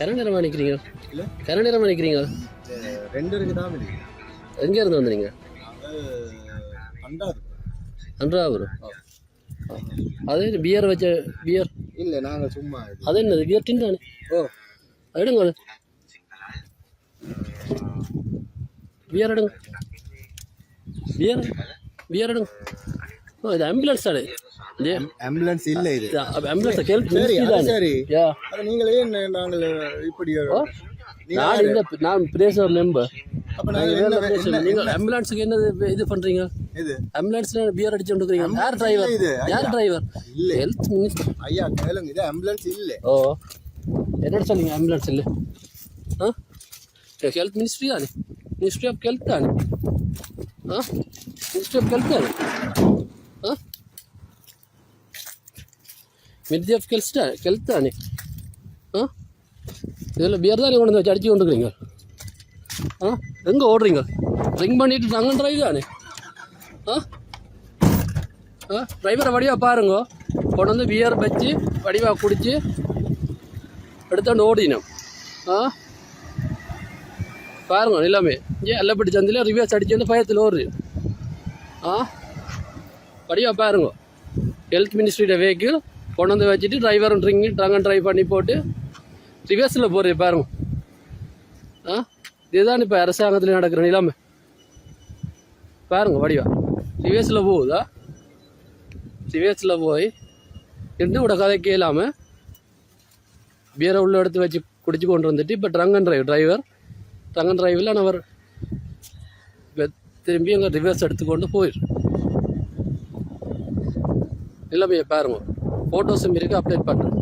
கரை நேரமாக நிற்கிறீங்க? இல்லை கரை நேரமாக நிற்கிறீங்க? 2 இருக்குதான் வெளியே. எங்கேருந்து வந்தீங்க? அன்றாபுரம். அது பியர் வச்ச பியர் இல்லை நாங்கள் சும்மா அது என்னது பியர் டின் தானே? ஓ எடுங்க அது பியர் எடுங்க பியர் பியர் எடுங்க. ஓ இது ஆம்புலன்ஸ் தானே? ஆம்புலன்ஸ் இல்லை இது ஆம்புலன்ஸ் ஹெல்ப் சரி அது தானே? சரி யா அது நீங்களே நாங்கள் இப்படி நான் பிரேசர் மெம்பர். அப்போ நாங்கள் நீங்கள் ஆம்புலன்ஸுக்கு என்னது இது பண்ணுறீங்க? இது ஆம்புலன்ஸ்ல பியர் அடிச்சு கொண்டுக்கிறீங்க. யார் டிரைவர்? இது யார் டிரைவர்? இல்லை ஹெல்த் மினிஸ்டர். ஐயா கேளுங்க இது ஆம்புலன்ஸ் இல்லை. ஓ என்னோட சொல்லுங்க ஆம்புலன்ஸ் இல்லை. ஆ ஹெல்த் மினிஸ்ட்ரி தானே? மினிஸ்ட்ரி ஆஃப் ஹெல்த் தானே? ஆ மினிஸ்ட்ரி ஆஃப் ஹெல்த் தானே? ஆ மினிஸ்ட்ரி ஆஃப் ஹெல்த் தானே? ஆ இதில் பியர் தானே கொண்டு வந்து அடிச்சு கொண்டுக்கிறீங்க? ஆ எங்கே ஓடுறீங்க? ட்ரிங்க் பண்ணிட்டு நாங்கள் டிரைவ் தானே? ஆ ஆ டிரைவரை வடிவாக பாருங்க. கொண்டு வந்து பியர் வச்சு வடிவாக குடிச்சு எடுத்தாண்டு ஓடினோம். ஆ பாருங்க எல்லாமே இங்கே எல்லப்பட்டி சந்தில் ரிவர்ஸ் அடிச்சு வந்து பயத்தில் ஓடுது. ஆ வடிவாக பாருங்க. ஹெல்த் மினிஸ்ட்ரியோட வெஹிக்கிள் கொண்டு வந்து வச்சுட்டு டிரைவரும் ட்ரங்க் அண்ட் ட்ரைவ் பண்ணி போட்டு ரிவர்ஸில் போகிறது பாருங்க. ஆ இதுதான் இப்போ அரசாங்கத்தில் நடக்கிற நிலைமை பாருங்க. வடிவா ரிவர்ஸில் போகுதா? ரிவர்ஸில் போய் ரெண்டு கூட கதை கேளாமல் பியரை உள்ள எடுத்து வச்சு குடிச்சு கொண்டு வந்துட்டு இப்போ drunk and driver drunk and டிரைவில் அவர் இப்போ திரும்பி அங்கே ரிவர்ஸ் எடுத்துக்கொண்டு போயிடும். நிலைமையை பாருங்க. ஃபோட்டோஸும் இருக்குது அப்டேட் பண்ணுறேன்.